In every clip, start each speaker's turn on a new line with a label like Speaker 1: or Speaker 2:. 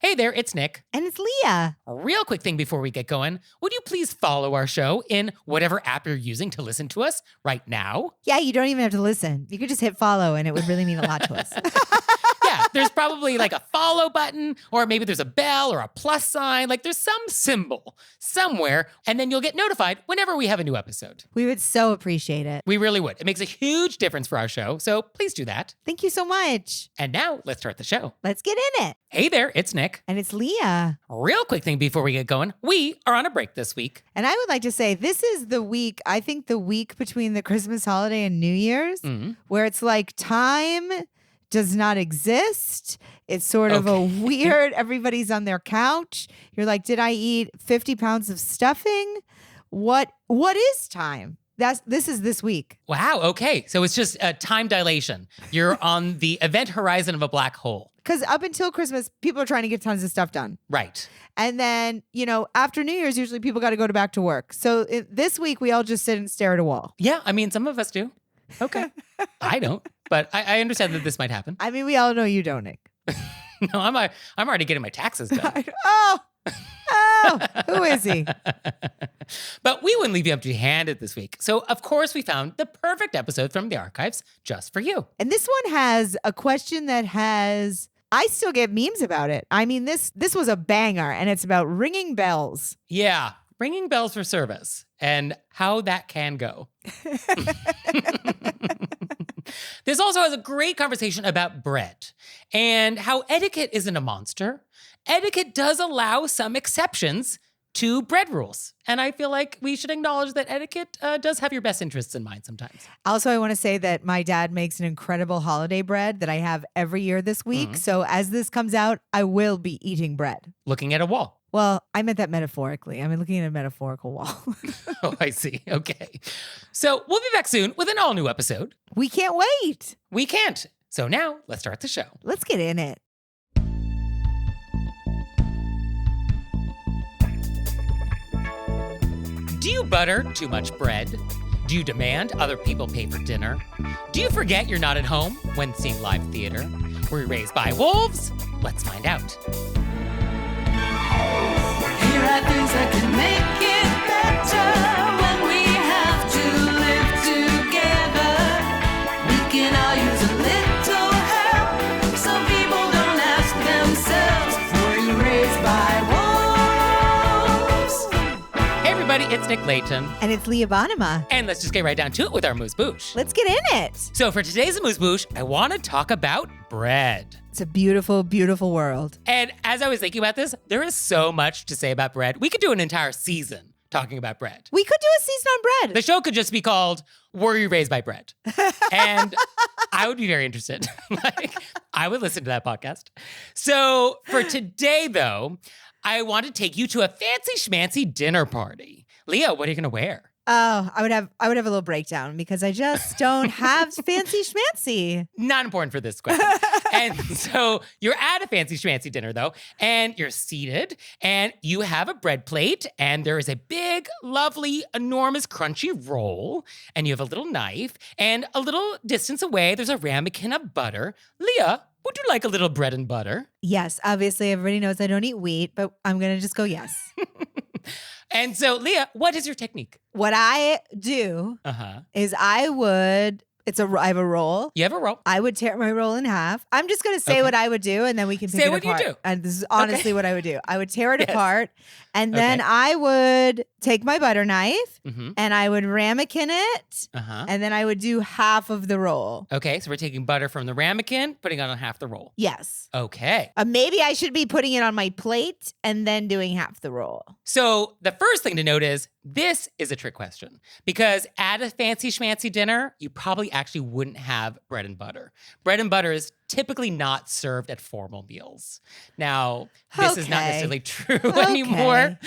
Speaker 1: Hey there, it's Nick.
Speaker 2: And it's Leah.
Speaker 1: A real quick thing before we get going. Would you please follow our show in whatever app you're using to listen to us right now?
Speaker 2: Yeah, you don't even have to listen. You could just hit follow and it would really mean a lot to us.
Speaker 1: Yeah, there's probably like a follow button, or maybe there's a bell or a plus sign. Like there's some symbol somewhere, and then you'll get notified whenever we have a new episode.
Speaker 2: We would so appreciate it.
Speaker 1: We really would. It makes a huge difference for our show, so please do that.
Speaker 2: Thank you so much.
Speaker 1: And now let's start the show.
Speaker 2: Let's get in it.
Speaker 1: Hey there, it's Nick.
Speaker 2: And it's Leah.
Speaker 1: A real quick thing before we get going. We are on a break this week.
Speaker 2: And I would like to say this is the week, I think the week between the Christmas holiday and New Year's, where it's like time does not exist. It's sort of a weird, everybody's on their couch. You're like, did I eat 50 pounds of stuffing? What is time? This is this week.
Speaker 1: Wow, okay. So it's just a time dilation. You're on the event horizon of a black hole.
Speaker 2: Because up until Christmas, people are trying to get tons of stuff done.
Speaker 1: Right.
Speaker 2: And then, after New Year's, usually people got to go back to work. So this week, we all just sit and stare at a wall.
Speaker 1: Yeah, I mean, some of us do. Okay. I don't, but I understand that this might happen.
Speaker 2: I mean, we all know you don't, Nick.
Speaker 1: No, I'm already getting my taxes done.
Speaker 2: Who is he?
Speaker 1: But we wouldn't leave you empty-handed this week. So, of course, we found the perfect episode from the archives just for you.
Speaker 2: And this one has a question that I still get memes about it. I mean, this was a banger, and it's about ringing bells.
Speaker 1: Yeah, ringing bells for service and how that can go. This also has a great conversation about bread and how etiquette isn't a monster. Etiquette does allow some exceptions to bread rules. And I feel like we should acknowledge that etiquette does have your best interests in mind sometimes.
Speaker 2: Also, I want to say that my dad makes an incredible holiday bread that I have every year this week. So as this comes out, I will be eating bread.
Speaker 1: Looking at a wall.
Speaker 2: Well, I meant that metaphorically. I'm looking at a metaphorical wall.
Speaker 1: Oh, I see. Okay. So we'll be back soon with an all-new episode.
Speaker 2: We can't wait.
Speaker 1: We can't. So now let's start the show.
Speaker 2: Let's get in it.
Speaker 1: Do you butter too much bread? Do you demand other people pay for dinner? Do you forget you're not at home when seeing live theater? Were you raised by wolves? Let's find out.
Speaker 3: Here are things that can make it better when we have to live together. We can all use a little help. Some people don't ask themselves, were you raised by wolves?
Speaker 1: Hey everybody, it's Nick Layton.
Speaker 2: And it's Leah Bonema.
Speaker 1: And let's just get right down to it with our AMUSE-BOUCHE.
Speaker 2: Let's get in it.
Speaker 1: So for today's AMUSE-BOUCHE, I want to talk about bread.
Speaker 2: It's a beautiful, beautiful world.
Speaker 1: And as I was thinking about this, there is so much to say about bread. We could do an entire season talking about bread.
Speaker 2: We could do a season on bread.
Speaker 1: The show could just be called, Were You Raised by Bread? And I would be very interested. I would listen to that podcast. So for today, though, I want to take you to a fancy schmancy dinner party. Leah, what are you going to wear?
Speaker 2: Oh, I would have a little breakdown because I just don't have fancy schmancy.
Speaker 1: Not important for this question. And so you're at a fancy schmancy dinner, though, and you're seated, and you have a bread plate, and there is a big, lovely, enormous, crunchy roll, and you have a little knife, and a little distance away, there's a ramekin of butter. Leah, would you like a little bread and butter?
Speaker 2: Yes, obviously everybody knows I don't eat wheat, but I'm going to just go yes.
Speaker 1: And so, Leah, what is your technique?
Speaker 2: What I do is I have a roll.
Speaker 1: You have a roll.
Speaker 2: I would tear my roll in half. I'm just going to say what I would do, and then we can pick
Speaker 1: Say
Speaker 2: it
Speaker 1: what
Speaker 2: apart.
Speaker 1: you do.
Speaker 2: And this is honestly what I would do. I would tear it
Speaker 1: Yes.
Speaker 2: apart, and then I would take my butter knife, and I would ramekin it, and then I would do half of the roll.
Speaker 1: Okay, so we're taking butter from the ramekin, putting it on half the roll.
Speaker 2: Yes.
Speaker 1: Okay.
Speaker 2: Maybe I should be putting it on my plate and then doing half the roll.
Speaker 1: So the first thing to note is this is a trick question because at a fancy schmancy dinner, you probably actually wouldn't have bread and butter. Bread and butter is typically not served at formal meals. Now, this is not necessarily true anymore.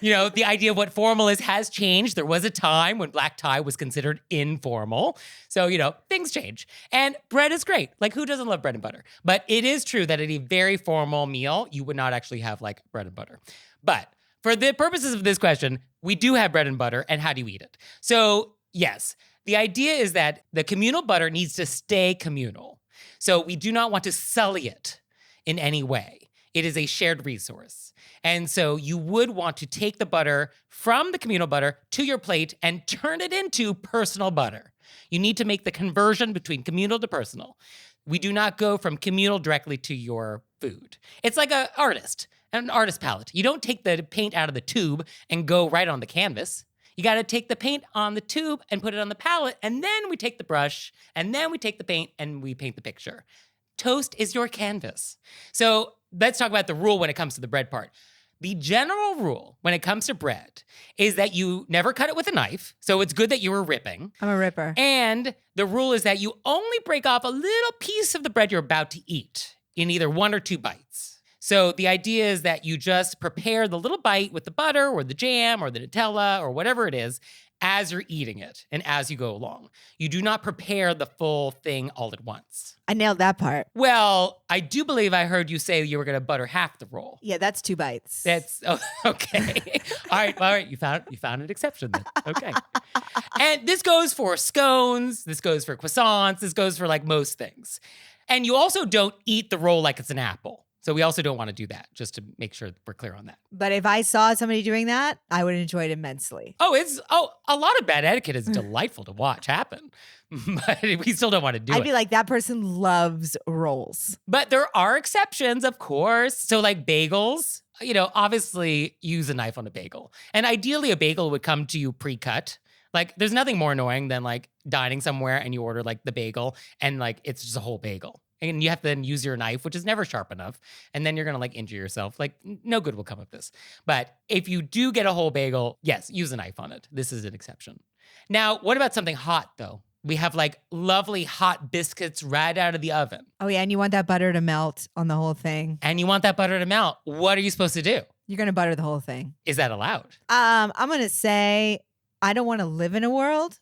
Speaker 1: The idea of what formal is has changed. There was a time when black tie was considered informal. So, things change. And bread is great. Like, who doesn't love bread and butter? But it is true that at a very formal meal, you would not actually have like bread and butter. But for the purposes of this question, we do have bread and butter, and how do you eat it? So, yes, the idea is that the communal butter needs to stay communal. So we do not want to sully it in any way. It is a shared resource. And so you would want to take the butter from the communal butter to your plate and turn it into personal butter. You need to make the conversion between communal to personal. We do not go from communal directly to your food. It's like an artist palette. You don't take the paint out of the tube and go right on the canvas. You got to take the paint on the tube and put it on the palette, and then we take the brush, and then we take the paint and we paint the picture. Toast is your canvas. So let's talk about the rule when it comes to the bread part. The general rule when it comes to bread is that you never cut it with a knife. So it's good that you were ripping.
Speaker 2: I'm a ripper.
Speaker 1: And the rule is that you only break off a little piece of the bread you're about to eat in either 1 or 2 bites. So the idea is that you just prepare the little bite with the butter or the jam or the Nutella or whatever it is as you're eating it and as you go along. You do not prepare the full thing all at once.
Speaker 2: I nailed that part.
Speaker 1: Well, I do believe I heard you say you were going to butter half the roll.
Speaker 2: Yeah, that's 2 bites.
Speaker 1: That's okay. All right. You found an exception then. Okay. And this goes for scones. This goes for croissants. This goes for like most things. And you also don't eat the roll like it's an apple. So we also don't want to do that, just to make sure we're clear on that.
Speaker 2: But if I saw somebody doing that, I would enjoy it immensely.
Speaker 1: A lot of bad etiquette is delightful to watch happen, but we still don't want to do it.
Speaker 2: I'd be like, that person loves rolls.
Speaker 1: But there are exceptions, of course. So like bagels, obviously use a knife on a bagel. And ideally a bagel would come to you pre-cut. Like there's nothing more annoying than like dining somewhere and you order like the bagel and like it's just a whole bagel. And you have to then use your knife, which is never sharp enough. And then you're going to like injure yourself. Like no good will come of this. But if you do get a whole bagel, yes, use a knife on it. This is an exception. Now, what about something hot though? We have like lovely hot biscuits right out of the oven.
Speaker 2: Oh yeah, and you want that butter to melt on the whole thing.
Speaker 1: And you want that butter to melt. What are you supposed to do?
Speaker 2: You're going to butter the whole thing.
Speaker 1: Is that allowed?
Speaker 2: I'm going to say I don't want to live in a world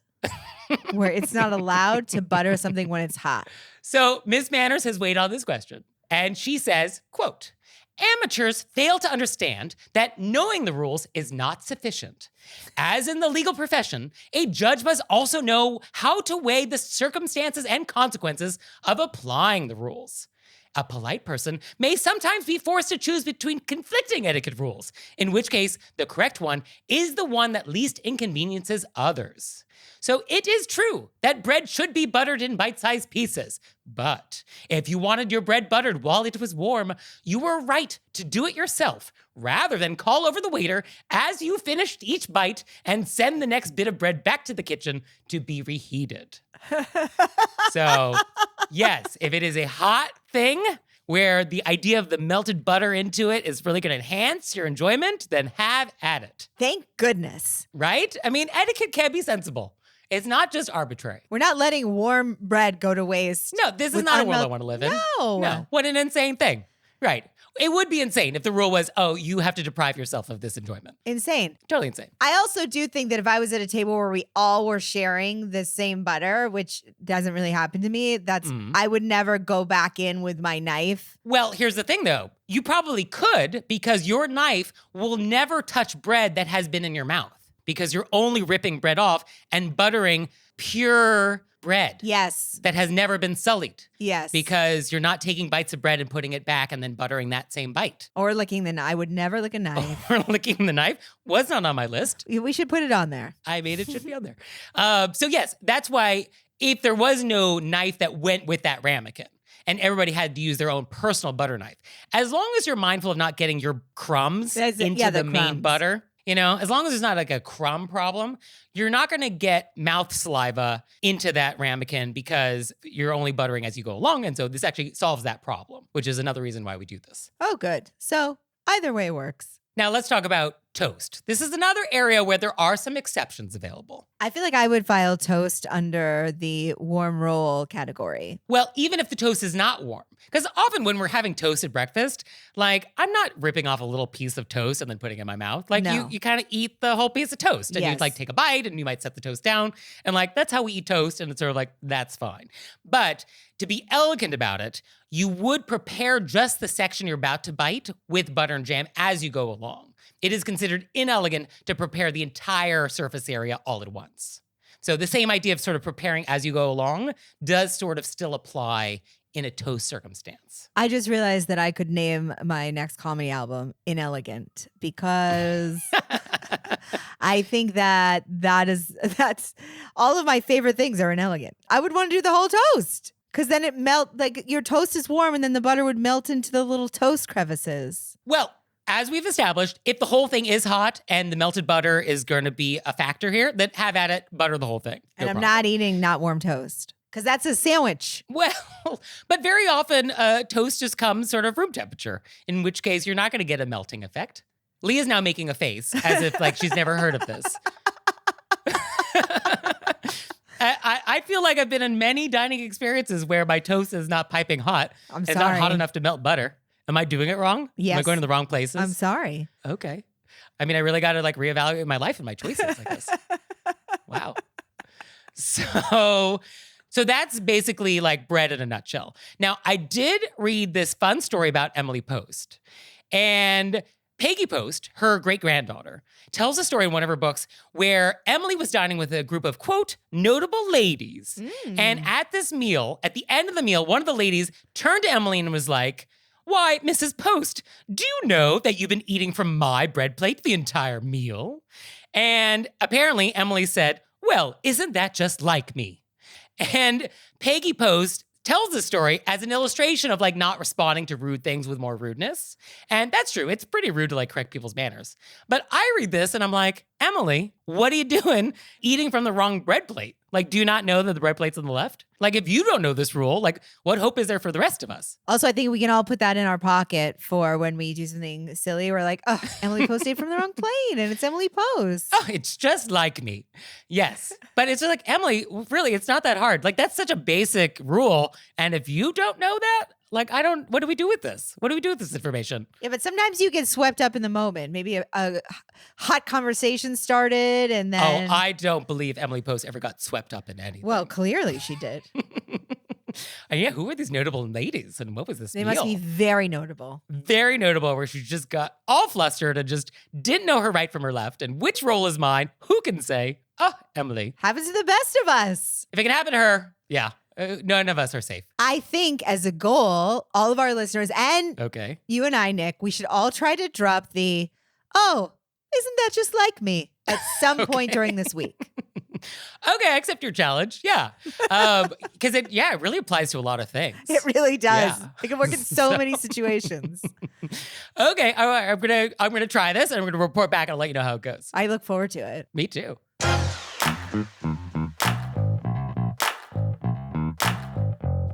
Speaker 2: where it's not allowed to butter something when it's hot.
Speaker 1: So Ms. Manners has weighed on this question, and she says, quote, amateurs fail to understand that knowing the rules is not sufficient. As in the legal profession, a judge must also know how to weigh the circumstances and consequences of applying the rules. A polite person may sometimes be forced to choose between conflicting etiquette rules, in which case the correct one is the one that least inconveniences others. So it is true that bread should be buttered in bite-sized pieces. But if you wanted your bread buttered while it was warm, you were right to do it yourself rather than call over the waiter as you finished each bite and send the next bit of bread back to the kitchen to be reheated. So, yes, if it is a hot thing where the idea of the melted butter into it is really going to enhance your enjoyment, then have at it.
Speaker 2: Thank goodness.
Speaker 1: Right? I mean, etiquette can be sensible. It's not just arbitrary.
Speaker 2: We're not letting warm bread go to waste.
Speaker 1: No, this is not a world I want to live in. No. What an insane thing. Right. It would be insane if the rule was, oh, you have to deprive yourself of this enjoyment.
Speaker 2: Insane.
Speaker 1: Totally insane.
Speaker 2: I also do think that if I was at a table where we all were sharing the same butter, which doesn't really happen to me, I would never go back in with my knife.
Speaker 1: Well, here's the thing though. You probably could because your knife will never touch bread that has been in your mouth because you're only ripping bread off and buttering pure bread.
Speaker 2: Yes.
Speaker 1: That has never been sullied.
Speaker 2: Yes.
Speaker 1: Because you're not taking bites of bread and putting it back and then buttering that same bite.
Speaker 2: Or licking the knife. I would never lick a knife.
Speaker 1: Or licking the knife was not on my list.
Speaker 2: We should put it on there.
Speaker 1: I made it should be on there. So yes, that's why if there was no knife that went with that ramekin and everybody had to use their own personal butter knife, as long as you're mindful of not getting your crumbs into the main butter, as long as there's not like a crumb problem, you're not going to get mouth saliva into that ramekin because you're only buttering as you go along. And so this actually solves that problem, which is another reason why we do this.
Speaker 2: Oh, good. So either way works.
Speaker 1: Now let's talk about toast. This is another area where there are some exceptions available.
Speaker 2: I feel like I would file toast under the warm roll category.
Speaker 1: Well, even if the toast is not warm, because often when we're having toast at breakfast, like I'm not ripping off a little piece of toast and then putting it in my mouth. Like you kind of eat the whole piece of toast and you'd like take a bite and you might set the toast down. And like, that's how we eat toast. And it's sort of like, that's fine. But to be elegant about it, you would prepare just the section you're about to bite with butter and jam as you go along. It is considered inelegant to prepare the entire surface area all at once. So the same idea of sort of preparing as you go along does sort of still apply in a toast circumstance?
Speaker 2: I just realized that I could name my next comedy album Inelegant because I think that's all of my favorite things are inelegant. I would want to do the whole toast because then it your toast is warm and then the butter would melt into the little toast crevices.
Speaker 1: Well, as we've established, if the whole thing is hot and the melted butter is going to be a factor here, then have at it, butter the whole thing.
Speaker 2: And I'm not eating not warm toast because that's a sandwich.
Speaker 1: Well, but very often toast just comes sort of room temperature, in which case you're not going to get a melting effect. Leah's now making a face as if like she's never heard of this. I feel like I've been in many dining experiences where my toast is not piping hot.
Speaker 2: It's
Speaker 1: not hot enough to melt butter. Am I doing it wrong?
Speaker 2: Yes.
Speaker 1: Am I going to the wrong places?
Speaker 2: I'm sorry.
Speaker 1: Okay. I mean, I really got to like reevaluate my life and my choices, I guess. Wow. So that's basically like bread in a nutshell. Now, I did read this fun story about Emily Post. And Peggy Post, her great-granddaughter, tells a story in one of her books where Emily was dining with a group of, quote, notable ladies. And at this meal, at the end of the meal, one of the ladies turned to Emily and was like, "Why, Mrs. Post, do you know that you've been eating from my bread plate the entire meal?" And apparently Emily said, "Well, isn't that just like me?" And Peggy Post tells the story as an illustration of like not responding to rude things with more rudeness. And that's true. It's pretty rude to like correct people's manners. But I read this and I'm like, Emily, what are you doing eating from the wrong bread plate? Like, do you not know that the bread plate's on the left? Like, if you don't know this rule, like, what hope is there for the rest of us?
Speaker 2: Also, I think we can all put that in our pocket for when we do something silly. We're like, oh, Emily Post ate from the wrong plate and it's Emily Post.
Speaker 1: Oh, it's just like me. Yes. But it's just like, Emily, really, it's not that hard. Like, that's such a basic rule. And if you don't know that, like, what do we do with this? What do we do with this information?
Speaker 2: Yeah, but sometimes you get swept up in the moment. Maybe a hot conversation started and then.
Speaker 1: Oh, I don't believe Emily Post ever got swept up in anything.
Speaker 2: Well, clearly she did.
Speaker 1: And yeah, who were these notable ladies and what was this
Speaker 2: They
Speaker 1: meal?
Speaker 2: must be very notable.
Speaker 1: Very notable, where she just got all flustered and just didn't know her right from her left. And which role is mine? Who can say? Oh, Emily.
Speaker 2: Happens to the best of us.
Speaker 1: If it can happen to her, yeah. None of us are safe.
Speaker 2: I think as a goal, all of our listeners and
Speaker 1: Okay.
Speaker 2: you and I, Nick, we should all try to drop the, oh, isn't that just like me at some point during this week.
Speaker 1: Okay, I accept your challenge. Yeah. Because it really applies to a lot of things.
Speaker 2: It really does.
Speaker 1: Yeah.
Speaker 2: It can work in so many situations.
Speaker 1: Okay, all right, I'm gonna try this and I'm gonna report back and I'll let you know how it goes.
Speaker 2: I look forward to it.
Speaker 1: Me too.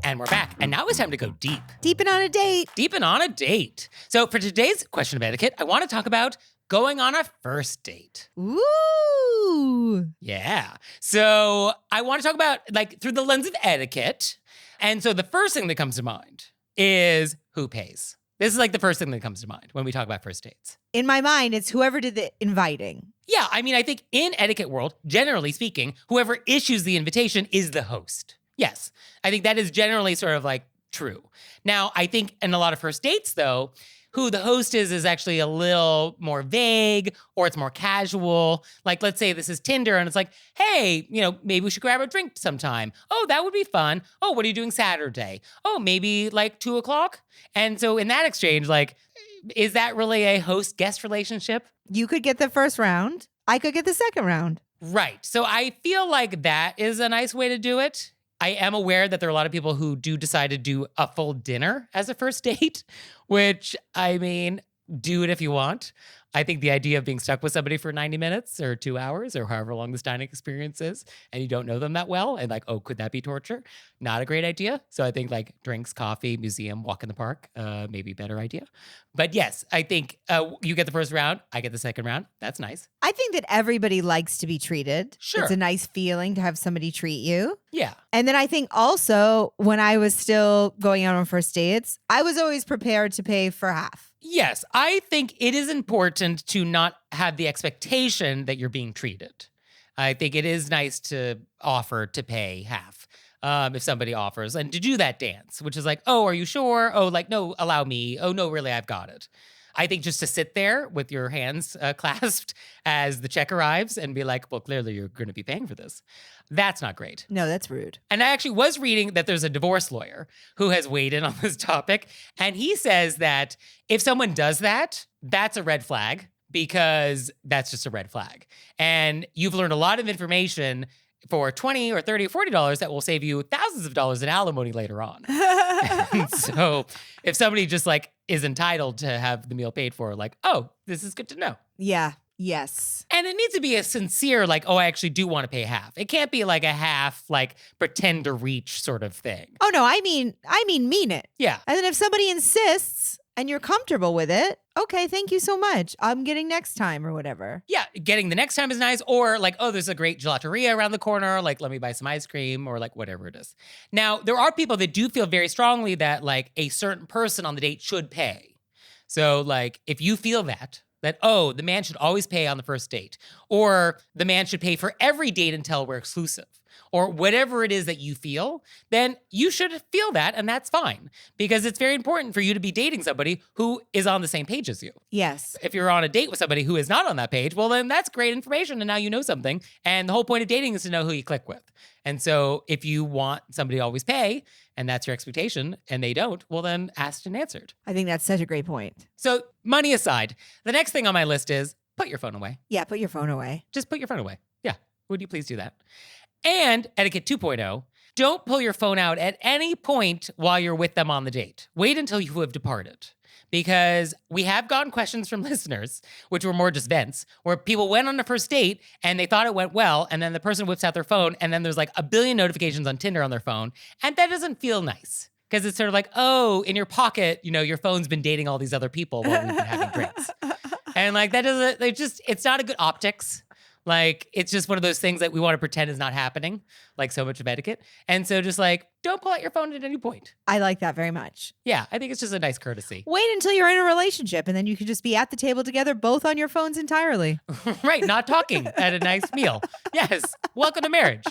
Speaker 1: And we're back. And now it's time to go deep.
Speaker 2: Deeping on a date.
Speaker 1: Deep and on a date. So for today's question of etiquette, I want to talk about going on a first date.
Speaker 2: Ooh.
Speaker 1: Yeah. So I want to talk about like through the lens of etiquette. And so the first thing that comes to mind is who pays. This is like the first thing that comes to mind when we talk about first dates.
Speaker 2: In my mind, it's whoever did the inviting.
Speaker 1: Yeah, I mean, I think in etiquette world, generally speaking, whoever issues the invitation is the host. Yes, I think that is generally sort of like true. Now, I think in a lot of first dates, though, who the host is actually a little more vague or it's more casual. Like, let's say this is Tinder and it's like, hey, maybe we should grab a drink sometime. Oh, that would be fun. Oh, what are you doing Saturday? Oh, maybe like 2:00. And so in that exchange, like, is that really a host-guest relationship?
Speaker 2: You could get the first round. I could get the second round.
Speaker 1: Right. So I feel like that is a nice way to do it. I am aware that there are a lot of people who do decide to do a full dinner as a first date, which, I mean, do it if you want. I think the idea of being stuck with somebody for 90 minutes or 2 hours or however long this dining experience is, and you don't know them that well, and like, oh, could that be torture? Not a great idea. So I think like drinks, coffee, museum, walk in the park, maybe a better idea. But yes, I think you get the first round, I get the second round. That's nice.
Speaker 2: I think that everybody likes to be treated.
Speaker 1: Sure.
Speaker 2: It's a nice feeling to have somebody treat you.
Speaker 1: Yeah.
Speaker 2: And then I think also when I was still going out on first dates, I was always prepared to pay for half.
Speaker 1: Yes, I think it is important to not have the expectation that you're being treated. I think it is nice to offer to pay half if somebody offers and to do that dance, which is like, oh, are you sure? Oh, like, no, allow me. Oh, no, really, I've got it. I think just to sit there with your hands clasped as the check arrives and be like, well, clearly you're going to be paying for this. That's not great.
Speaker 2: No, that's rude.
Speaker 1: And I actually was reading that there's a divorce lawyer who has weighed in on this topic. And he says that if someone does that, that's a red flag because that's just a red flag. And you've learned a lot of information for $20 or $30 or $40 that will save you thousands of dollars in alimony later on. And so if somebody just like is entitled to have the meal paid for, like, oh, this is good to know.
Speaker 2: Yeah. Yes.
Speaker 1: And it needs to be a sincere, like, oh, I actually do want to pay half. It can't be like a half, like, pretend to reach sort of thing.
Speaker 2: Oh, no, I mean it.
Speaker 1: Yeah.
Speaker 2: And then if somebody insists and you're comfortable with it, okay, thank you so much. I'm getting next time or whatever.
Speaker 1: Yeah, getting the next time is nice. Or like, oh, there's a great gelateria around the corner. Like, let me buy some ice cream or like whatever it is. Now, there are people that do feel very strongly that like a certain person on the date should pay. So like, if you feel that, oh, the man should always pay on the first date, or the man should pay for every date until we're exclusive, or whatever it is that you feel, then you should feel that, and that's fine. Because it's very important for you to be dating somebody who is on the same page as you.
Speaker 2: Yes.
Speaker 1: If you're on a date with somebody who is not on that page, well, then that's great information, and now you know something. And the whole point of dating is to know who you click with. And so if you want somebody to always pay, and that's your expectation, and they don't, well, then asked and answered.
Speaker 2: I think that's such a great point.
Speaker 1: So money aside, the next thing on my list is put your phone away.
Speaker 2: Yeah, put your phone away.
Speaker 1: Just put your phone away. Yeah. Would you please do that? And etiquette 2.0, don't pull your phone out at any point while you're with them on the date. Wait until you have departed. Because we have gotten questions from listeners, which were more just vents, where people went on a first date and they thought it went well, and then the person whips out their phone, and then there's like a billion notifications on Tinder on their phone, and that doesn't feel nice. Because it's sort of like, oh, in your pocket, you know, your phone's been dating all these other people while we've been having drinks. And like, that doesn't, it's not a good optics. Like, it's just one of those things that we want to pretend is not happening, like so much of etiquette. And so just like, don't pull out your phone at any point.
Speaker 2: I like that very much.
Speaker 1: Yeah, I think it's just a nice courtesy.
Speaker 2: Wait until you're in a relationship, and then you can just be at the table together, both on your phones entirely.
Speaker 1: Right, not talking at a nice meal. Yes, welcome to marriage.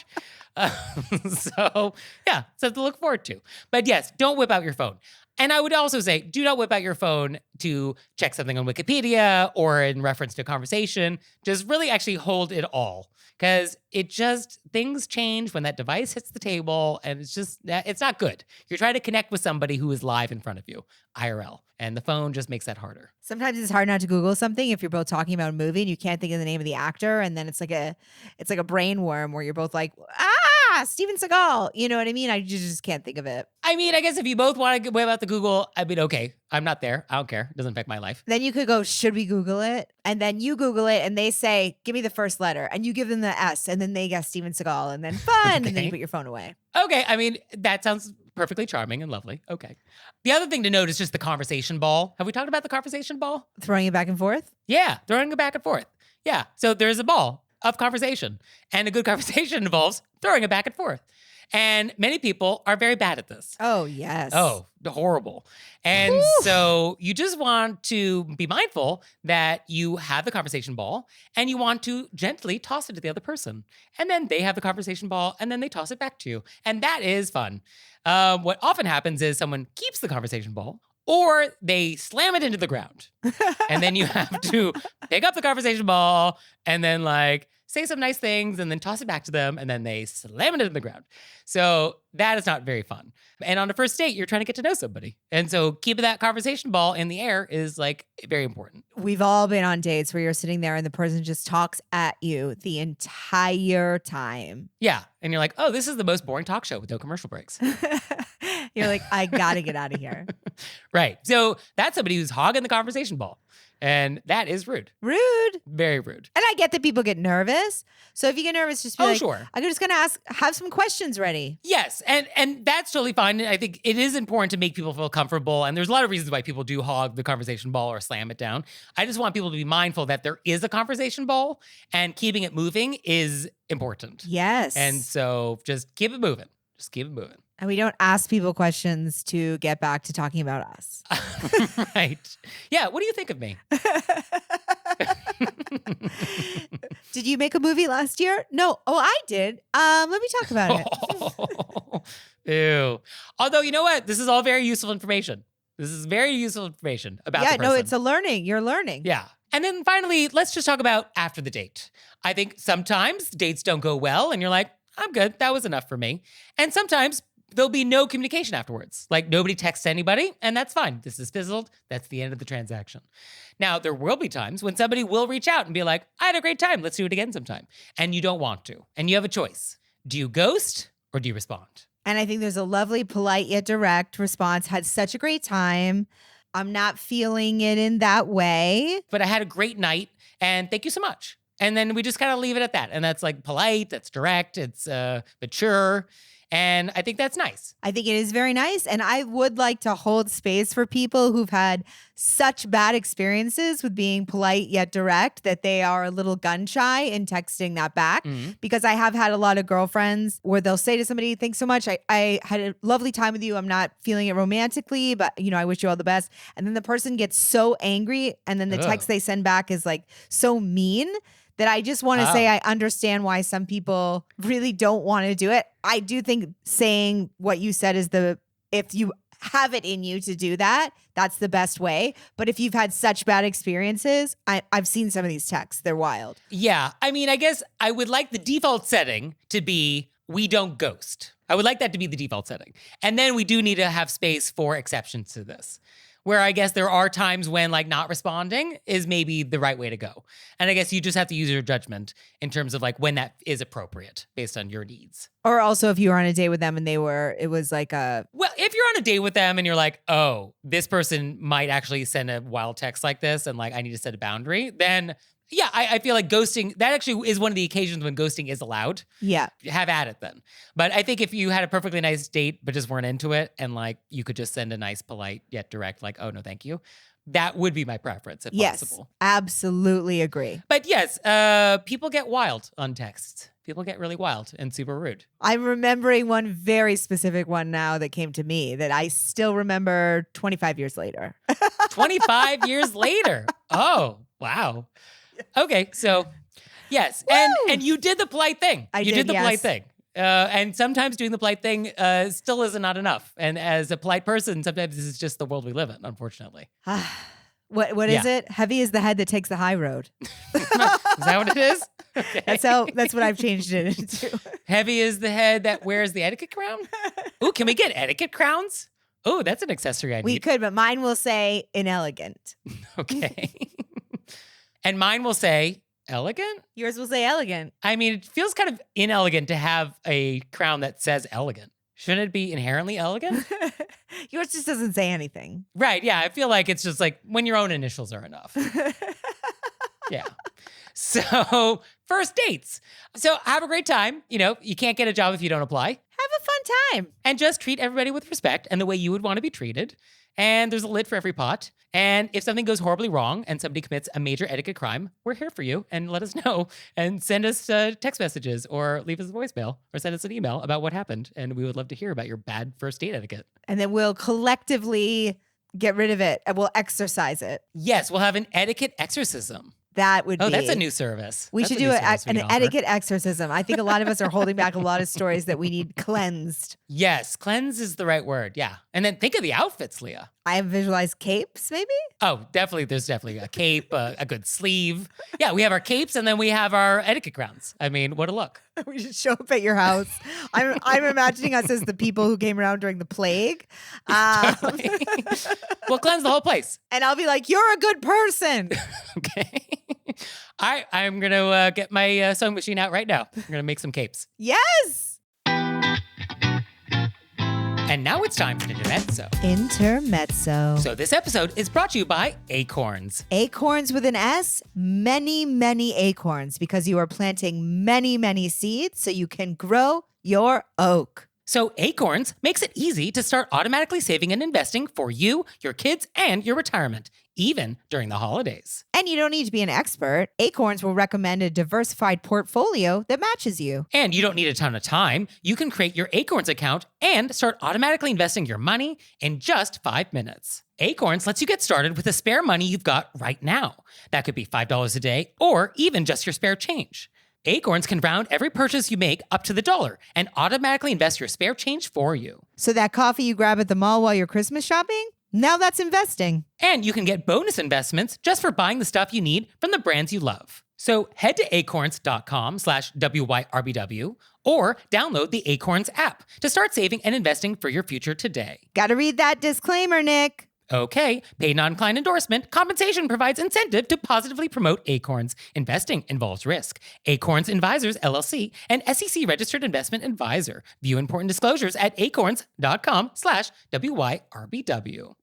Speaker 1: So, yeah, something to look forward to. But yes, don't whip out your phone. And I would also say, do not whip out your phone to check something on Wikipedia or in reference to a conversation. Just really actually hold it all. Because things change when that device hits the table, and it's not good. You're trying to connect with somebody who is live in front of you, IRL. And the phone just makes that harder.
Speaker 2: Sometimes it's hard not to Google something if you're both talking about a movie and you can't think of the name of the actor, and then it's like a brain worm where you're both like, Steven Seagal. You know what I mean? You just can't think of it.
Speaker 1: I mean, I guess if you both want to whip out the Google, I mean, okay, I'm not there. I don't care. It doesn't affect my life.
Speaker 2: Then you could go, should we Google it? And then you Google it and they say, give me the first letter. And you give them the S, and then they guess Steven Seagal, and then fun.
Speaker 1: Okay.
Speaker 2: And then you put your phone away.
Speaker 1: Okay, I mean, that sounds perfectly charming and lovely. Okay. The other thing to note is just the conversation ball. Have we talked about the conversation ball?
Speaker 2: Throwing it back and forth?
Speaker 1: Yeah, throwing it back and forth. Yeah, so there's a ball of conversation. And a good conversation involves throwing it back and forth. And many people are very bad at this.
Speaker 2: Oh, yes.
Speaker 1: Oh, horrible. And so you just want to be mindful that you have the conversation ball and you want to gently toss it to the other person. And then they have the conversation ball and then they toss it back to you. And that is fun. What often happens is someone keeps the conversation ball or they slam it into the ground. And then you have to pick up the conversation ball and then like say some nice things and then toss it back to them and then they slam it into the ground. So that is not very fun. And on a first date, you're trying to get to know somebody. And so keeping that conversation ball in the air is like very important.
Speaker 2: We've all been on dates where you're sitting there and the person just talks at you the entire time.
Speaker 1: Yeah. And you're like, oh, this is the most boring talk show with no commercial breaks.
Speaker 2: You're like, I gotta get out of here.
Speaker 1: Right. So that's somebody who's hogging the conversation ball. And that is rude.
Speaker 2: Rude.
Speaker 1: Very rude.
Speaker 2: And I get that people get nervous. So if you get nervous, just be like,
Speaker 1: sure.
Speaker 2: I'm just going to have some questions ready.
Speaker 1: Yes. And that's totally fine. And I think it is important to make people feel comfortable. And there's a lot of reasons why people do hog the conversation ball or slam it down. I just want people to be mindful that there is a conversation ball and keeping it moving is important.
Speaker 2: Yes.
Speaker 1: And so just keep it moving. Just keep it moving.
Speaker 2: And we don't ask people questions to get back to talking about us.
Speaker 1: Right. Yeah. What do you think of me?
Speaker 2: Did you make a movie last year? No. Oh, I did. Let me talk about it.
Speaker 1: Ew. Although, you know what? This is all very useful information. This is very useful information about the
Speaker 2: Yeah,
Speaker 1: person.
Speaker 2: no, it's a learning. You're learning.
Speaker 1: Yeah. And then finally, let's just talk about after the date. I think sometimes dates don't go well and you're like, I'm good. That was enough for me. And sometimes there'll be no communication afterwards. Like nobody texts anybody and that's fine. This is fizzled. That's the end of the transaction. Now, there will be times when somebody will reach out and be like, I had a great time. Let's do it again sometime. And you don't want to. And you have a choice. Do you ghost or do you respond?
Speaker 2: And I think there's a lovely, polite yet direct response. Had such a great time. I'm not feeling it in that way.
Speaker 1: But I had a great night and thank you so much. And then we just kind of leave it at that. And that's like polite, that's direct, it's mature. And I think that's nice.
Speaker 2: I think it is very nice. And I would like to hold space for people who've had such bad experiences with being polite yet direct that they are a little gun shy in texting that back. Because I have had a lot of girlfriends where they'll say to somebody, thanks so much. I had a lovely time with you. I'm not feeling it romantically, but I wish you all the best. And then the person gets so angry. And then the text they send back is like so mean that I just want to say I understand why some people really don't want to do it. I do think saying what you said is if you have it in you to do that, that's the best way. But if you've had such bad experiences, I've seen some of these texts. They're wild.
Speaker 1: Yeah. I mean, I guess I would like the default setting to be we don't ghost. I would like that to be the default setting. And then we do need to have space for exceptions to this. Where I guess there are times when like not responding is maybe the right way to go. And I guess you just have to use your judgment in terms of like when that is appropriate based on your needs.
Speaker 2: Or also if you were on a date with them and it was like a...
Speaker 1: Well, if you're on a date with them and you're like, oh, this person might actually send a wild text like this and like I need to set a boundary, then yeah, I feel like ghosting, that actually is one of the occasions when ghosting is allowed.
Speaker 2: Yeah.
Speaker 1: Have at it then. But I think if you had a perfectly nice date but just weren't into it and like you could just send a nice, polite, yet direct, like, oh, no, thank you. That would be my preference if possible.
Speaker 2: Absolutely agree.
Speaker 1: But yes, people get wild on texts. People get really wild and super rude.
Speaker 2: I'm remembering one very specific one now that came to me that I still remember 25 years later.
Speaker 1: 25 years later. Oh, wow. Okay, so yes, and you did the polite thing. You did the polite thing. And sometimes doing the polite thing still is not enough. And as a polite person, sometimes this is just the world we live in, unfortunately.
Speaker 2: What is it? Heavy is the head that takes the high road.
Speaker 1: Is that what it is? Okay.
Speaker 2: That's what I've changed it into.
Speaker 1: Heavy is the head that wears the etiquette crown? Ooh, can we get etiquette crowns? Oh, that's an accessory I need.
Speaker 2: We could, but mine will say inelegant.
Speaker 1: Okay. And mine will say elegant?
Speaker 2: Yours will say elegant.
Speaker 1: I mean, it feels kind of inelegant to have a crown that says elegant. Shouldn't it be inherently elegant?
Speaker 2: Yours just doesn't say anything.
Speaker 1: Right, yeah. I feel like it's just like when your own initials are enough. Yeah. So, first dates. So, have a great time. You can't get a job if you don't apply.
Speaker 2: Have a fun time.
Speaker 1: And just treat everybody with respect and the way you would want to be treated. And there's a lid for every pot. And if something goes horribly wrong and somebody commits a major etiquette crime, we're here for you. And let us know and send us text messages or leave us a voicemail or send us an email about what happened. And we would love to hear about your bad first date etiquette.
Speaker 2: And then we'll collectively get rid of it and we'll exercise it.
Speaker 1: Yes, we'll have an etiquette exorcism.
Speaker 2: That would be.
Speaker 1: Oh, that's a new service.
Speaker 2: We should do an
Speaker 1: offer.
Speaker 2: etiquette exorcism. I think a lot of us are holding back a lot of stories that we need cleansed.
Speaker 1: Yes, cleanse is the right word. Yeah. And then think of the outfits, Leah.
Speaker 2: I have visualized capes, maybe?
Speaker 1: Oh, definitely. There's definitely a cape, a good sleeve. Yeah, we have our capes and then we have our etiquette crowns. I mean, what a look.
Speaker 2: We should show up at your house. I'm imagining us as the people who came around during the plague.
Speaker 1: We'll cleanse the whole place.
Speaker 2: And I'll be like, you're a good person.
Speaker 1: Okay. I'm going to get my sewing machine out right now. I'm going to make some capes.
Speaker 2: Yes.
Speaker 1: And now it's time for Intermezzo.
Speaker 2: Intermezzo.
Speaker 1: So this episode is brought to you by Acorns.
Speaker 2: Acorns with an S, many, many acorns, because you are planting many, many seeds so you can grow your oak.
Speaker 1: So Acorns makes it easy to start automatically saving and investing for you, your kids, and your retirement, even during the holidays.
Speaker 2: And you don't need to be an expert. Acorns will recommend a diversified portfolio that matches you.
Speaker 1: And you don't need a ton of time. You can create your Acorns account and start automatically investing your money in just 5 minutes. Acorns lets you get started with the spare money you've got right now. That could be $5 a day or even just your spare change. Acorns can round every purchase you make up to the dollar and automatically invest your spare change for you.
Speaker 2: So that coffee you grab at the mall while you're Christmas shopping? Now that's investing.
Speaker 1: And you can get bonus investments just for buying the stuff you need from the brands you love. So head to acorns.com/WYRBW or download the Acorns app to start saving and investing for your future today.
Speaker 2: Gotta read that disclaimer, Nick.
Speaker 1: Okay, paid non-client endorsement. Compensation provides incentive to positively promote Acorns. Investing involves risk. Acorns Advisors, LLC, an SEC-registered investment advisor. View important disclosures at acorns.com/WYRBW.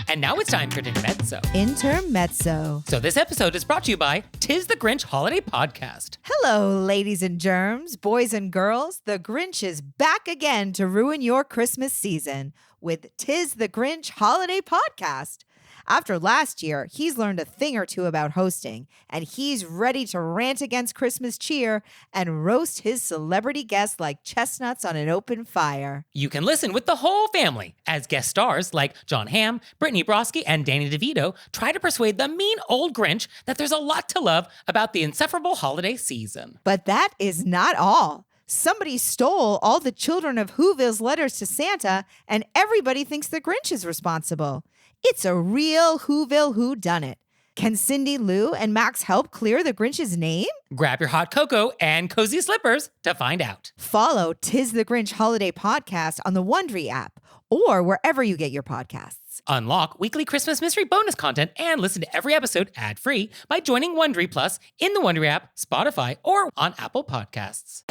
Speaker 1: And now it's time for Intermezzo.
Speaker 2: Intermezzo.
Speaker 1: So this episode is brought to you by 'Tis the Grinch Holiday Podcast.
Speaker 2: Hello, ladies and germs, boys and girls. The Grinch is back again to ruin your Christmas season with 'Tis the Grinch Holiday Podcast. After last year, he's learned a thing or two about hosting, and he's ready to rant against Christmas cheer and roast his celebrity guests like chestnuts on an open fire.
Speaker 1: You can listen with the whole family as guest stars like John Hamm, Brittany Broski, and Danny DeVito try to persuade the mean old Grinch that there's a lot to love about the insufferable holiday season.
Speaker 2: But that is not all. Somebody stole all the children of Whoville's letters to Santa, and everybody thinks the Grinch is responsible. It's a real Whoville whodunit. Can Cindy Lou and Max help clear the Grinch's name?
Speaker 1: Grab your hot cocoa and cozy slippers to find out.
Speaker 2: Follow 'Tis the Grinch Holiday Podcast on the Wondery app or wherever you get your podcasts.
Speaker 1: Unlock weekly Christmas mystery bonus content and listen to every episode ad-free by joining Wondery Plus in the Wondery app, Spotify, or on Apple Podcasts.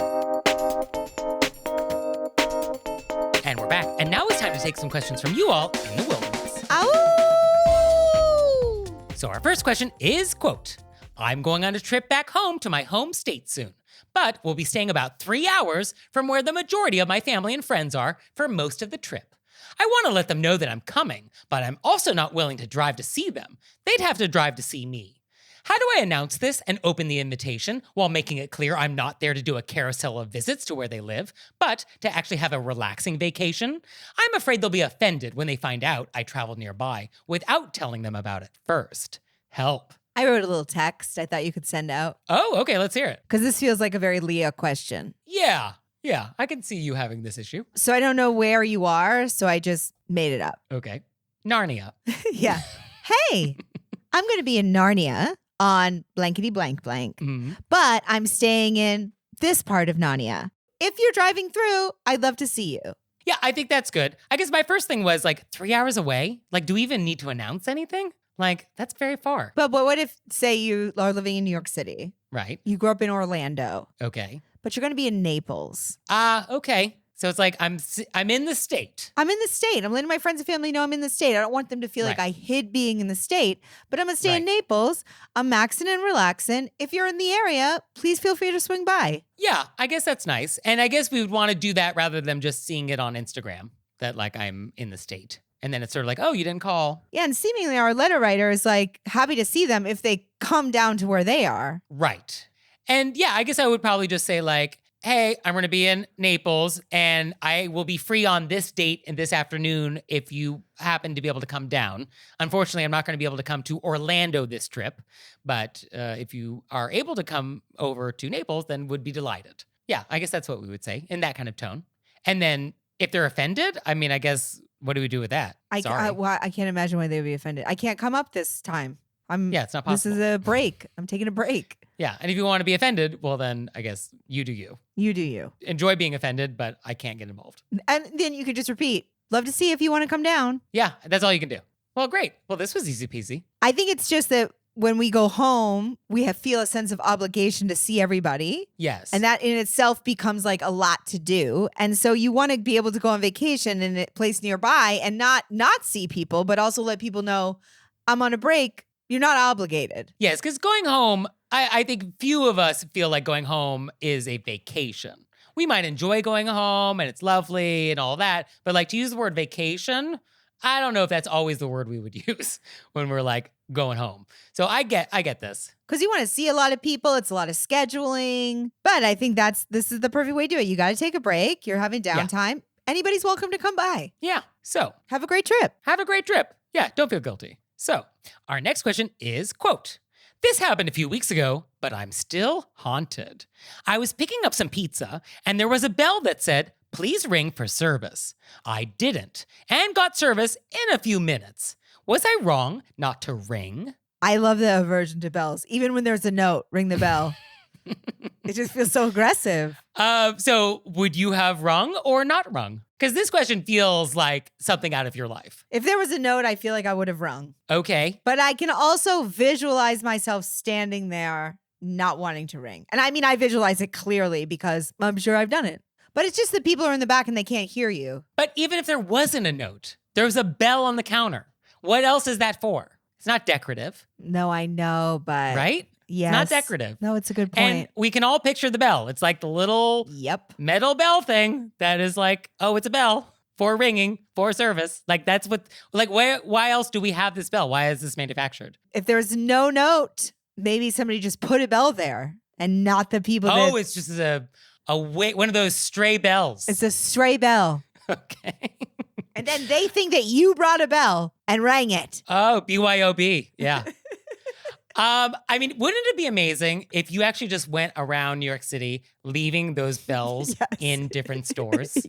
Speaker 1: And we're back. And now it's time to take some questions from you all in the wilderness.
Speaker 2: Ow!
Speaker 1: So our first question is, quote, I'm going on a trip back home to my home state soon, but we'll be staying about 3 hours from where the majority of my family and friends are for most of the trip. I want to let them know that I'm coming, but I'm also not willing to drive to see them. They'd have to drive to see me. How do I announce this and open the invitation while making it clear I'm not there to do a carousel of visits to where they live, but to actually have a relaxing vacation? I'm afraid they'll be offended when they find out I traveled nearby without telling them about it first. Help.
Speaker 2: I wrote a little text I thought you could send out
Speaker 1: Oh, okay, let's hear it.
Speaker 2: because this feels like a very Leah question.
Speaker 1: Yeah, I can see you having this issue.
Speaker 2: So I don't know where you are, so I just made it up.
Speaker 1: Okay. Narnia.
Speaker 2: Yeah. Hey, I'm going to be in Narnia on blankety blank blank,
Speaker 1: Mhm.
Speaker 2: but I'm staying in this part of Narnia. If you're driving through, I'd love to see you.
Speaker 1: Yeah, I think that's good. I guess my first thing was like 3 hours away. Like, do we even need to announce anything? Like, that's very far.
Speaker 2: But what if, say, you are living in New York City?
Speaker 1: Right.
Speaker 2: You grew up in Orlando,
Speaker 1: Okay.
Speaker 2: but you're going to be in Naples.
Speaker 1: Okay. So it's like I'm in the state.
Speaker 2: I'm in the state. I'm letting my friends and family know I'm in the state. I don't want them to feel like
Speaker 1: Right.
Speaker 2: I hid being in the state, but I'm going to stay in
Speaker 1: Right.
Speaker 2: Naples. I'm maxing and relaxing. If you're in the area, please feel free to swing by.
Speaker 1: Yeah, I guess that's nice. And I guess we would want to do that rather than just seeing it on Instagram that like I'm in the state. And then it's sort of like, oh, you didn't call.
Speaker 2: Yeah, and seemingly our letter writer is like happy to see them if they come down to where they are.
Speaker 1: Right. And yeah, I guess I would probably just say like, hey, I'm going to be in Naples and I will be free on this date and this afternoon if you happen to be able to come down. Unfortunately, I'm not going to be able to come to Orlando this trip, but if you are able to come over to Naples, then would be delighted. Yeah, I guess that's what we would say in that kind of tone. And then if they're offended, I mean, I guess, what do we do with that? Sorry.
Speaker 2: I can't imagine why they would be offended. I can't come up this time.
Speaker 1: Yeah, it's not possible.
Speaker 2: This is a break. I'm taking a break.
Speaker 1: Yeah, and if you want to be offended, well, then I guess you do you.
Speaker 2: You do you.
Speaker 1: Enjoy being offended, but I can't get involved.
Speaker 2: And then you could just repeat, love to see if you want to come down.
Speaker 1: Yeah, that's all you can do. Well, great. Well, this was easy peasy.
Speaker 2: I think it's just that when we go home, we feel a sense of obligation to see everybody.
Speaker 1: Yes.
Speaker 2: And that in itself becomes like a lot to do. And so you want to be able to go on vacation in a place nearby and not see people, but also let people know I'm on a break. You're not obligated.
Speaker 1: Yes, because going home, I think few of us feel like going home is a vacation. We might enjoy going home and it's lovely and all that, but like to use the word vacation, I don't know if that's always the word we would use when we're like going home. So I get this.
Speaker 2: Because you want to see a lot of people. It's a lot of scheduling. But I think this is the perfect way to do it. You got to take a break. You're having downtime. Anybody's welcome to come by.
Speaker 1: Yeah. So
Speaker 2: Have a great trip.
Speaker 1: have a great trip. Yeah, don't feel guilty. So our next question is, quote, this happened a few weeks ago, but I'm still haunted. I was picking up some pizza and there was a bell that said, Please ring for service. I didn't and got service in a few minutes. Was I wrong not to ring?
Speaker 2: I love the aversion to bells. Even when there's a note, ring the bell. It just feels so aggressive.
Speaker 1: So would you have rung or not rung? Because this question feels like something out of your life.
Speaker 2: If there was a note, I feel like I would have rung.
Speaker 1: Okay.
Speaker 2: But I can also visualize myself standing there not wanting to ring. And I mean, I visualize it clearly because I'm sure I've done it. But it's just that people are in the back and they can't hear you.
Speaker 1: But even if there wasn't a note, there was a bell on the counter. What else is that for? It's not decorative.
Speaker 2: No, I know, but...
Speaker 1: Right?
Speaker 2: Yes.
Speaker 1: It's not decorative.
Speaker 2: No, it's a good point.
Speaker 1: And we can all picture the bell. It's like the little metal bell thing that is like, oh, it's a bell for ringing, for service. Like that's what, like why else do we have this bell? Why is this manufactured?
Speaker 2: If there's no note, maybe somebody just put a bell there and not the people that...
Speaker 1: Oh, it's just one of those stray bells.
Speaker 2: It's a stray bell.
Speaker 1: Okay.
Speaker 2: And then they think that you brought a bell and rang it.
Speaker 1: Oh, BYOB. Yeah. I mean, wouldn't it be amazing if you actually just went around New York City leaving those bells in different stores?